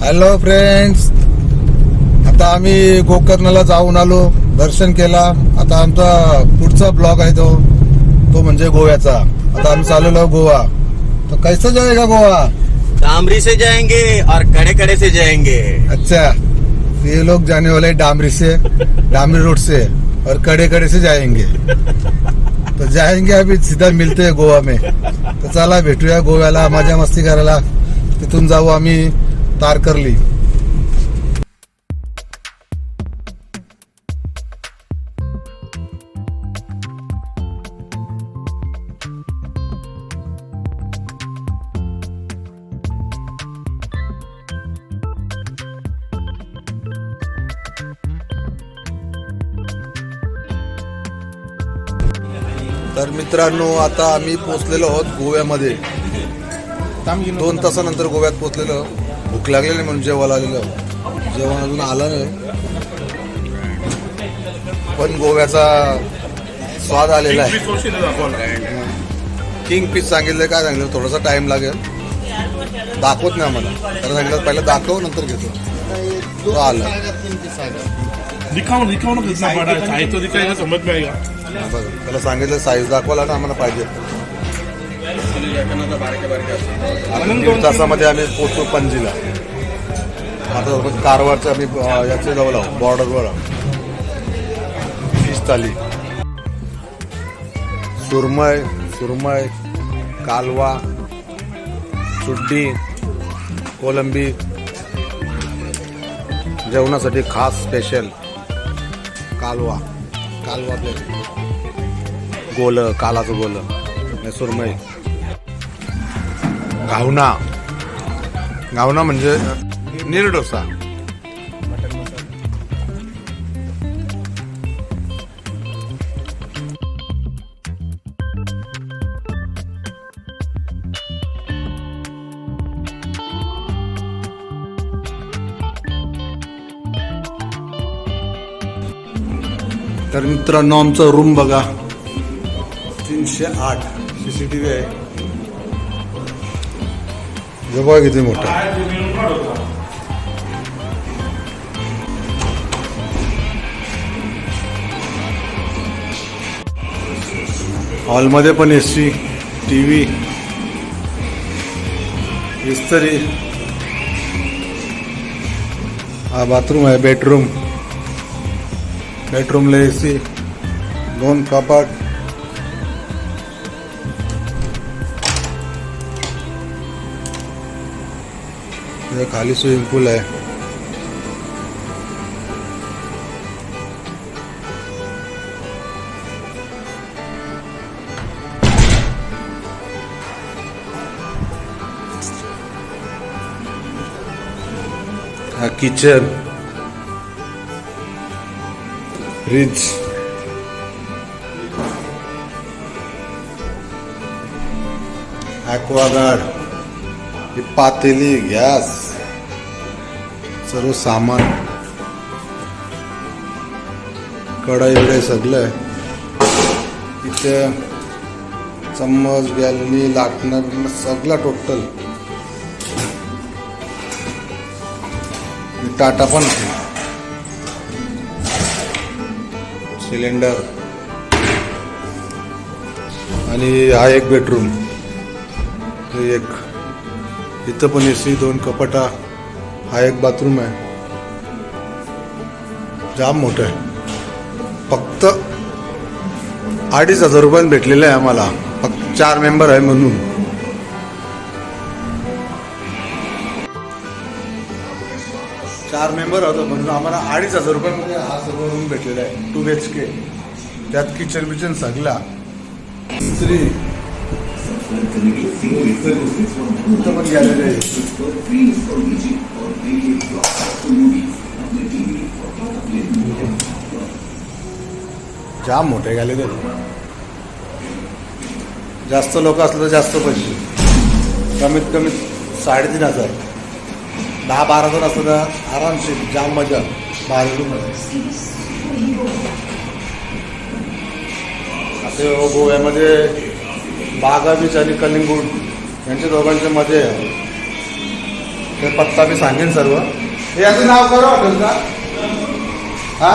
Hello friends, आता आम्ही गोकर्णला जाऊन आलो, दर्शन केला. आता आमचा पुढचा ब्लॉग आहे तो म्हणजे गोव्याचा. आता आम्ही चाललो गोवा. तो कैसा जाएगा गोवा? डामरी से जाएंगे और कड़े कड़े से जाएंगे. अच्छा, ये लोग जाने वाले डामरी रोड से और कड़े कड़े से जाएंगे. तो जाएंगे, अभी सीधा मिलते हैं गोवा में. तर चला भेटूया गोव्याला, मजा मस्ती करायला. तिथून जाऊ आम्ही तारकर्ली. तर मित्रांनो, आता आम्ही पोहोचलेलो आहोत गोव्यामध्ये. 2 तासानंतर गोव्यात पोहोचलेलो. भूक लागलेली म्हणून जेवायला आलेलो. जेवण अजून आलं नाही, पण गोव्याचा स्वाद आलेला आहे. किंग फिश सांगितलं. काय सांगितलं? थोडासा टाइम लागेल, दाखवत नाही आम्हाला. तर सांगितलं पहिलं दाखव, नंतर घेतो. तो आला. दिखाओ ना कितना बड़ा है, साइज तो दिखाएगा समझ में आएगा. त्याला सांगितलं साईज दाखवायला ना आम्हाला पाहिजे. 1.5 तासामध्ये आम्ही पोहोचतो पणजीला. आता कारवारचं आम्ही याचे जवळ आहोत, बॉर्डरवर आहोत. फिश थाली, सुरमय, कालवा, चुड्डी, कोलंबी. जेवणासाठी खास स्पेशल कालवा गोलं, कालाचं गोलं, सुरमई. घावना म्हणजे निर्डोसा. तर मित्रांनो, आमचं रूम बघा. 308 CCTV आहे. बघा किती मोठा. हॉलमध्ये पण AC, TV, इस्त्री. हा बाथरूम आहे. बेडरूमला AC, 2 कपाट. खाली स्विमिंग पूल आहे. हा किचन, फ्रीज, ॲक्वागार्ड, पातेली, गॅस, सर्व सामान, कढाई वगैरे सगळं. इथे चम्मच, गॅलनी, लाटणं सगळं टोटल. टाटा पण, सिलेंडर. आणि हा एक बेडरूम. एक इथं पण AC, 2 कपाटा. हा एक बाथरूम आहे. जाम मोठं आहे. फक्त 2,500 रुपयात भेटलेलं आहे आम्हाला. फक्त 4 मेंबर आहे म्हणून. चार मेंबर होतो म्हणून आम्हाला 2,500 रुपयामध्ये हा सर्व रूम भेटलेला आहे. 2 BHK. त्यात किचन सगळा. इस्त्री पण गॅलरी आहे. जाम मोठे गॅलरी आहे. जास्त लोक असलं तर जास्त पैसे. कमीत कमी 3,500. 10-12 जण असलं तर आरामशीर जाम मजा. बाहेर ते गोव्यामध्ये बागा बीच आणि कलिंगूट यांच्या दोघांच्या मध्ये आहे. ते पत्ता मी सांगेन सर्व. हे याचं नाव करू हॉटेल का? हा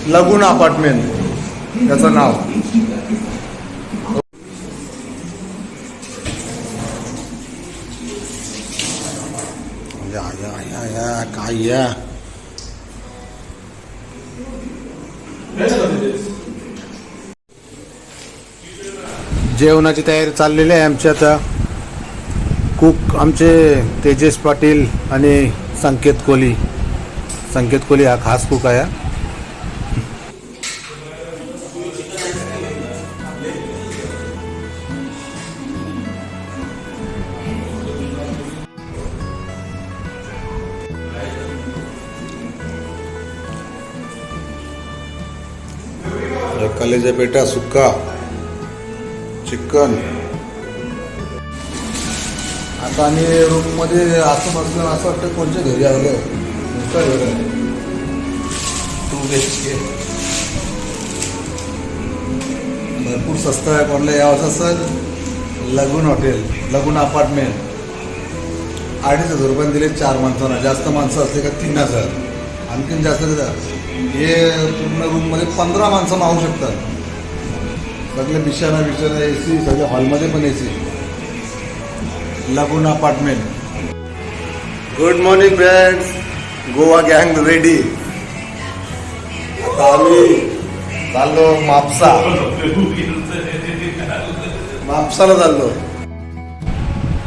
लगून अपार्टमेंट याचं नाव. या काय या जेवणाची तयारी चाललेली आहे आमची आता. कुक आमचे तेजेश पाटील आणि संकेत कोहली. संकेत कोहली हा खास कुक आहे. कलेजा पेटा सुक्का चिकन. आता आम्ही रूम मध्ये असं बसलो, असं वाटतं कोणत्या घरी आलो. 2 BHK भरपूर स्वस्त आहे. कोणाला यावंच असेल लगून हॉटेल, लगून अपार्टमेंट. 2,500 रुपये दिले 4 माणसांना. जास्त माणसं असले का 3,000. आणखीन जास्त देतात. हे पूर्ण रूममध्ये 15 माणसं राहू शकतात. सगळे बिछाना AC, सगळे हॉलमध्ये पण AC. लगून apartment. Good morning friends. Goa गँग रेडी. आता आम्ही चाललो मापसाला चाललो.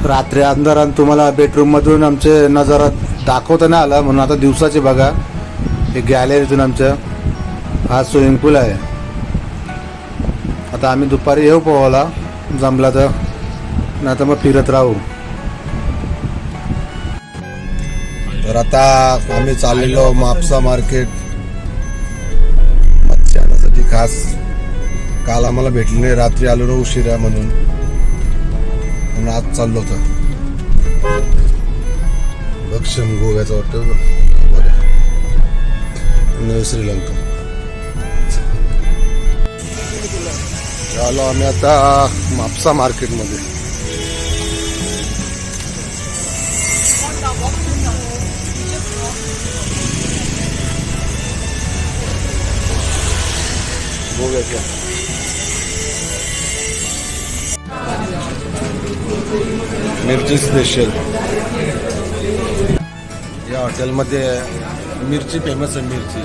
रात्री अंधारात तुम्हाला बेडरूम मधून आमचे नजारा दाखवता नाही आला म्हणून आता दिवसाचे बघा. हे गॅलरीतून आमचं हा स्विमिंग पूल आहे. आता आम्ही दुपारी येऊ पोहायला जमला तर, नाही तर मग फिरत राहू. तर आता आम्ही चाललेलो मापसा मार्केट मच्छी आणण्यासाठी खास. काल आम्हाला भेटली नाही, रात्री आलो ना उशिरा म्हणून आज चाललो होतं. भक्षण गोव्याचं वाटतं नवी श्रीलंका. आलो आम्ही आता मापसा मार्केटमध्ये. गोव्याच्या मिरची स्पेशल. या हॉटेलमध्ये मिरची फेमस आहे. मिरची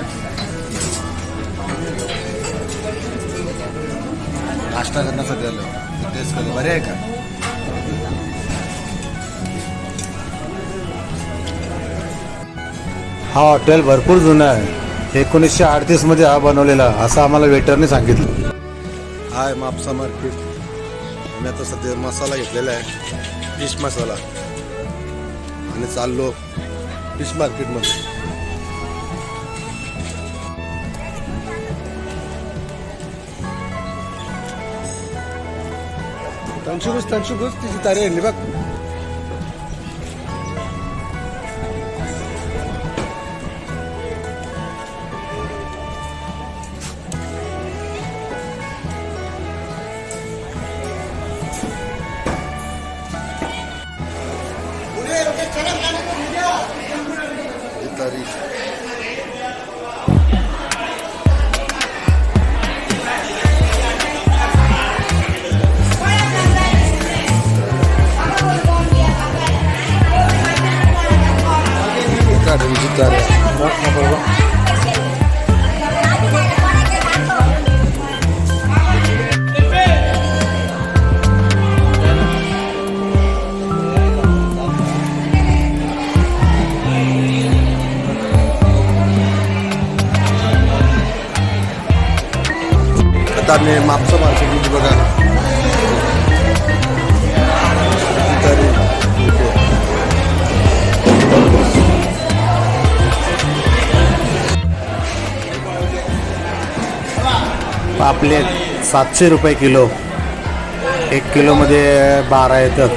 नाश्ता करण्यासाठी आलो. टेस्ट करू. बरे आहे का? हा हॉटेल भरपूर जुना आहे. 1938 मध्ये हा बनवलेला, असं आम्हाला वेटरने सांगितलं. हाय मापसा मार्केट. मी आता सध्या मसाला घेतलेला आहे, फिश मसाला, आणि चाललो फिश मार्केटमध्ये. तंशुगुस तिची तारी आणली बघ. तारी आता आम्ही मापसा मार्केट बघा. पापलेट 700 रुपये किलो. 1 किलोमध्ये 12 येतात.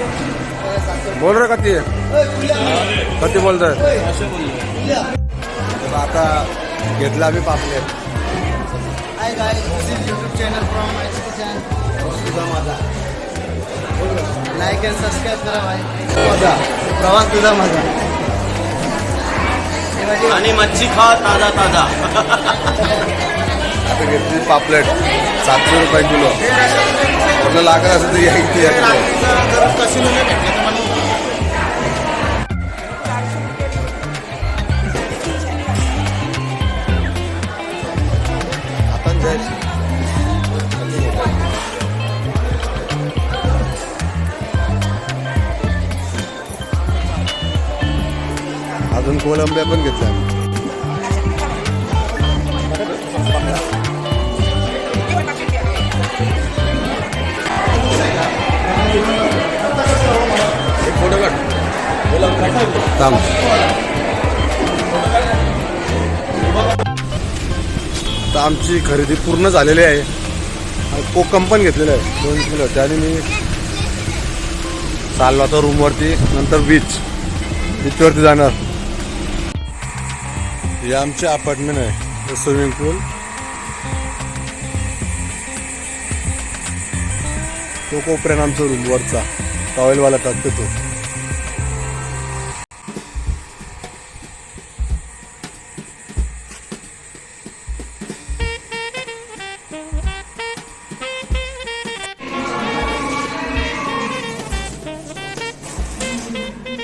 बोल रे कधी कधी बोलतोय. आता घेतला आम्ही पापलेट. Hi guys, this is YouTube channel from my channel. Like and subscribe करा भाई. मजा प्रवास तुझा मजा. आणि मच्छी खा ताजा ताजा. आता घेतली पापलेट 700 रुपये किलो. आपलं लागत असेल तर या इथे या किलो. आपण जायचं. अजून कोलंब्या पण घेतल्या आम्ही. थांब. आता आमची खरेदी पूर्ण झालेली आहे. कोकम पण घेतलेलं आहे 2 किलो. त्याने मी चाललो आता रूमवरती. नंतर बीचवरती जाणार. हे आमचे अपार्टमेंट आहे. स्विमिंग पूल तो कोपऱ्यानं आमचा रूमवरचा टॉवेलवाला टाकतो तो.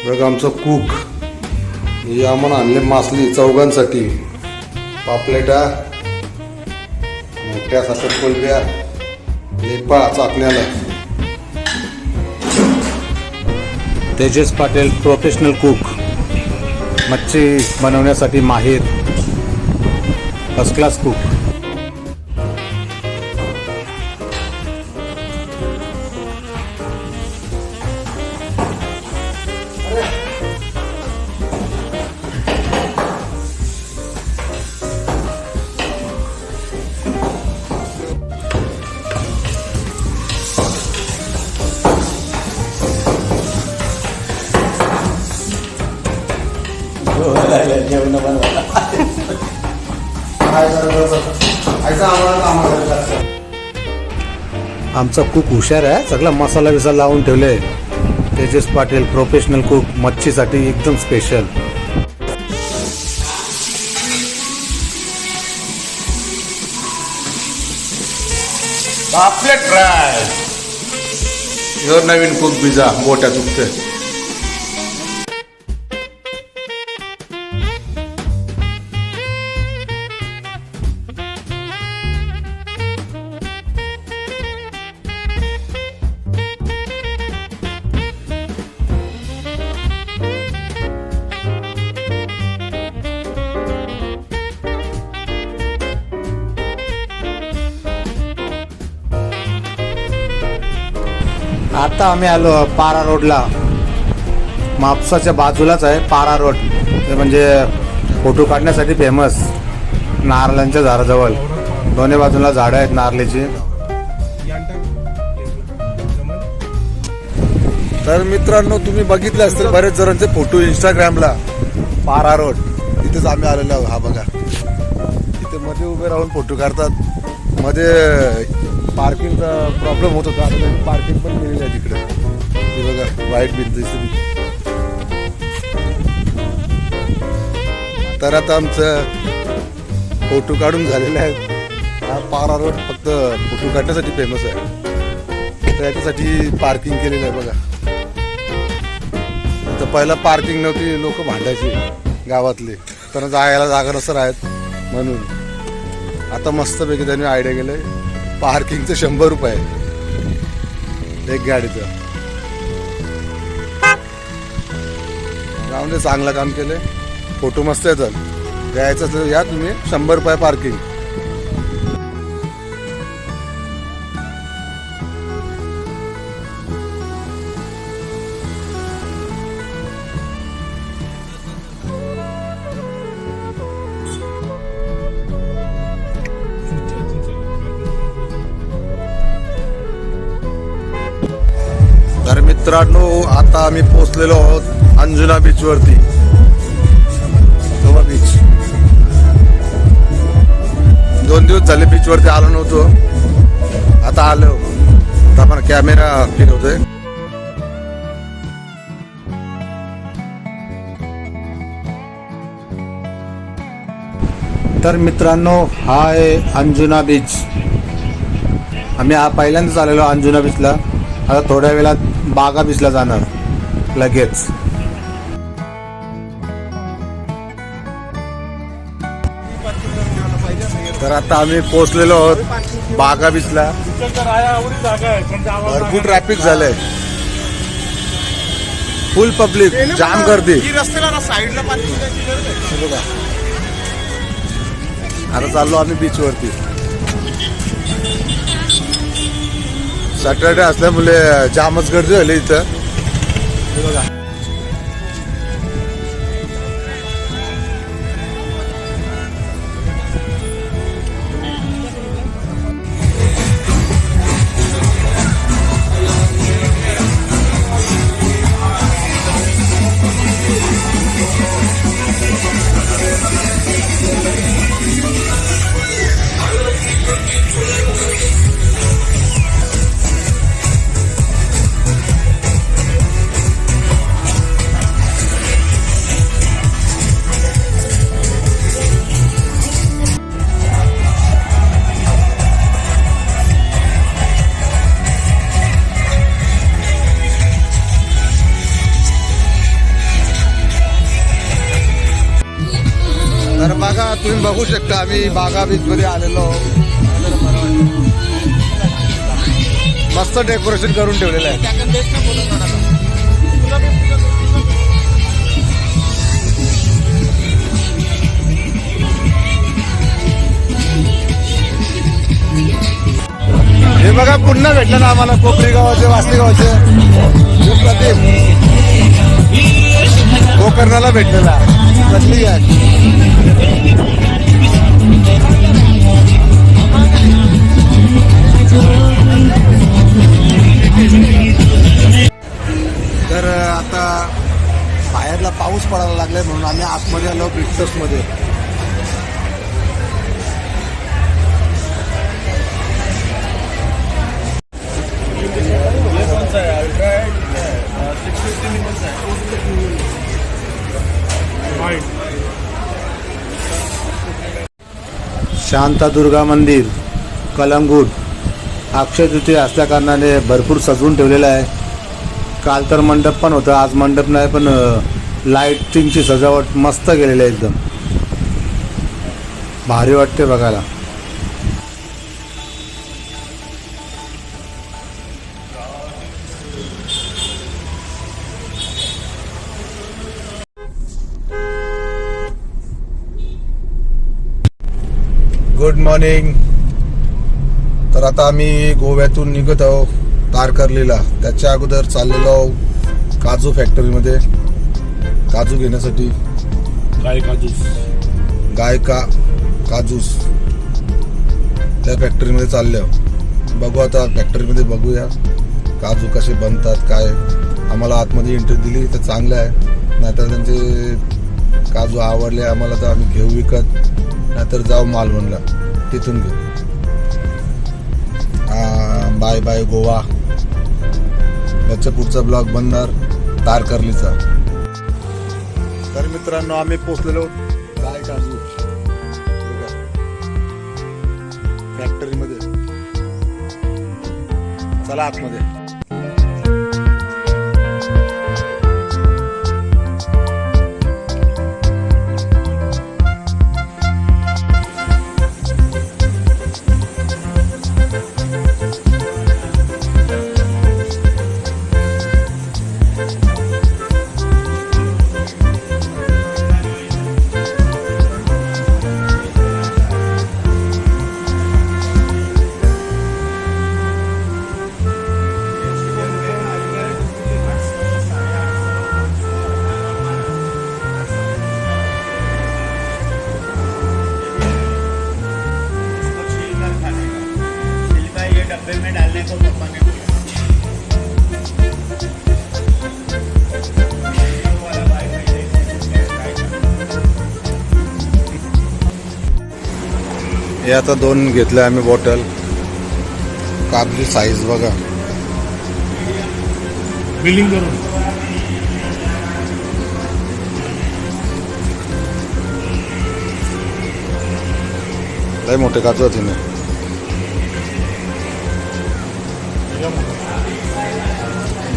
बघा आमचं कूक. हे आम्हाला आणले मासली चौघांसाठी. पापलेटा, मोठ्या साखर कोलब्या, लेपा चाकण्याला. Tejas Patil professional cook. मच्छी बनवण्यासाठी माहीर. First class cook. आमचा कुक हुशार आहे. सगळा मसाला बिसाला लावून ठेवले. Tejas Patil professional cook. मच्छीसाठी एकदम स्पेशल. पापलेट फ्राय. नवीन कुक पिझ्झा मोठ्या चुकते. आता आम्ही आलो पारा रोडला. मापसाच्या बाजूलाच आहे पारा रोड. ते म्हणजे फोटो काढण्यासाठी फेमस. नारळांच्या झाडाजवळ दोन्ही बाजूला झाडं आहेत नारळाची. तर मित्रांनो तुम्ही बघितले असतील बरेच जणांचे फोटो इंस्टाग्रामला. पारा रोड इथेच आम्ही आलेलो आहोत. हा बघा इथे मध्ये उभे राहून फोटो काढतात. मध्ये पार्किंगचा प्रॉब्लेम होत होता. आता त्यांनी पार्किंग पण केलेली आहे तिकडे. हे बघा वाईट भिंत दिसते. तर आता आमचं फोटो काढून झालेले आहेत. हा पारा रोड फक्त फोटो काढण्यासाठी फेमस आहे. त्याच्यासाठी पार्किंग केलेलं आहे बघा. तर पहिला पार्किंग नव्हती. लोक भांडायचे गावातले. त्यांना जायला जागा नसतं आहेत म्हणून. आता मस्तपैकी त्यांनी आयडिया केले. पार्किंगचं 100 रुपये एक गाडीचं. जाऊन चांगलं काम केलंय. फोटो मस्त येतात. द्यायचं असलं या तुम्ही 100 रुपये पार्किंग. तर मित्रांनो आता आम्ही पोहोचलेलो आहोत अंजुना बीच वरती. गोवा बीच. 2 दिवस झाले बीच वरती आलो नव्हतो. आता आलो. आता आपण कॅमेरा फिरवतोय. तर मित्रांनो, हा आहे अंजुना बीच. आम्ही पहिल्यांदाच आलेलो अंजुना बीचला. आता थोड्या वेळात बागा बीचला जाणार लगेच. तर आता आम्ही पोहोचलेलो आहोत बागा बीचला. जागा आहे पण भरपूर ट्रॅफिक झालंय, फुल पब्लिक, जाम गर्दी. रस्त्याला साईडला बघा, आता चाललो आम्ही बीच वरती. सॅटर्डे असल्यामुळे जामच गर्दी झाली इथं. हे बघा, तर बघा, तुम्ही बघू शकता आम्ही बागा बीच मध्ये आलेलो. मस्त डेकोरेशन करून ठेवलेलं आहे. हे बघा, पुन्हा भेटलं ना आम्हाला कोपरी गावाचे, वासली गावाचे प्रदीप. गोकर्णाला भेटलेला कसली आहे. तर आता बाहेरला पाऊस पडायला लागलाय म्हणून आम्ही आतमध्ये आलो ब्रिक्सर्स मध्ये. शांतादुर्गा मंदिर कलंगूट अक्षय तृतीया असल्या कारणाने भरपूर सजवून ठेवलेलं आहे. काल तर मंडप पण होतं, आज मंडप नाही, पण लाईटिंगची सजावट मस्त केलेली आहे. एकदम भारी वाटते बघायला. Good morning. तर आता आम्ही गोव्यातून निघत आहोत तारकर्लीला. त्याच्या अगोदर चाललेलो काजू फॅक्टरीमध्ये काजू घेण्यासाठी. गाय का काजूस त्या फॅक्टरीमध्ये चालले. बघू आता फॅक्टरीमध्ये बघूया काजू कसे बनतात काय. आम्हाला आतमध्ये एंट्री दिली तर चांगलं आहे, नाहीतर त्यांचे काजू आवडले आम्हाला तर आम्ही घेऊ विकत, नाहीतर जाऊ मालवणला तिथून घेऊ. Bye bye Goa. याच्या पुढचा ब्लॉग बनणार तारकर्लीचा. तर मित्रांनो, आम्ही पोहोचलेलो गाय काजू फॅक्टरीमध्ये. चला आतमध्ये. हे आता 2 घेतले आम्ही बॉटल. कागदी साईज बघा. बिलिंग करून लय मोठे काजू होते ना.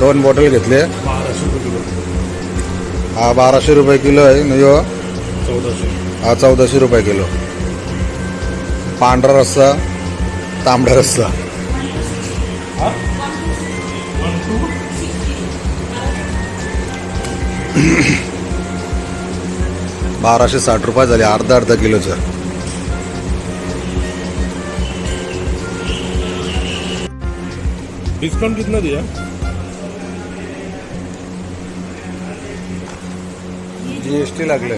दोन बॉटल घेतले. 1200 रुपये किलो. हा 1200 रुपये किलो आहे न ह्यो 1400. हा 1400 रुपये किलो. पांढरा रस्सा, तांबडा रस्सा. हा? 1, 2. 1260 रुपये झाले अर्धा किलोचं. डिस्काउंट कितना दिया? GST लागले.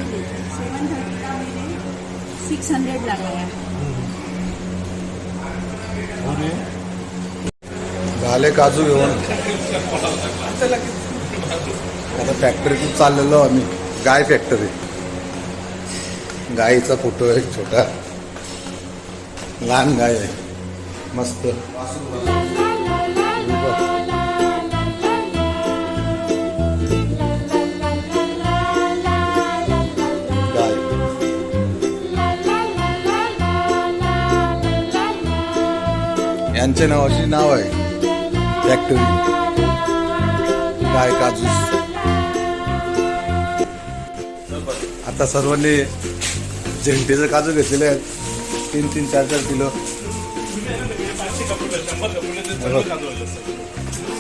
600 लागला है. और ये? झाले काजू घेऊन. आता फॅक्टरीतून चाललेलो आम्ही. गाय फॅक्टरी. गायीचा फोटो आहे छोटा. लहान गाय आहे मस्त. गाय. यांच्या नावाची नाव आहे फॅक्टरी. गाय काजू. आता सर्वांनी झेंटीचे काजू घेतलेले आहेत 3-3, 4-4 किलो. 500 कपूर 100 कपूर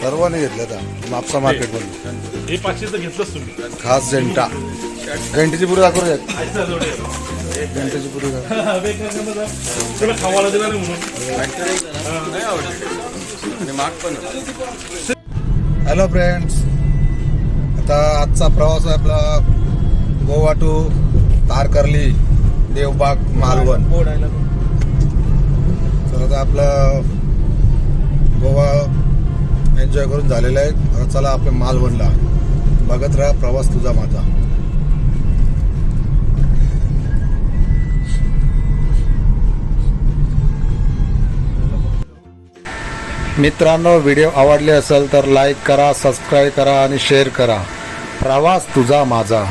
सर्वांनी घेतले आता मापसा मार्केटमधून. हे 500 तर घेतलंच तुम्ही. खास झेंटा. घंटेची पुरी दाखवू द्या. आईचा जोडी आहे. घंटेची पुरी दाखव. तुला खावायला दिला नाही म्हणून. हॅलो फ्रेंड्स, आता आजचा प्रवास आहे आपला गोवा टू तारकर्ली, देवबाग, मालवण. तर आता आपलं गोवा एन्जॉय करून झालेला आहे. आता चला आपल्या मालवणला. बघत राहा प्रवास तुझा माझा. मित्रांनो, व्हिडिओ आवडले असेल तर लाईक करा, सबस्क्राईब करा आणि शेअर करा. प्रवास तुझा माझा.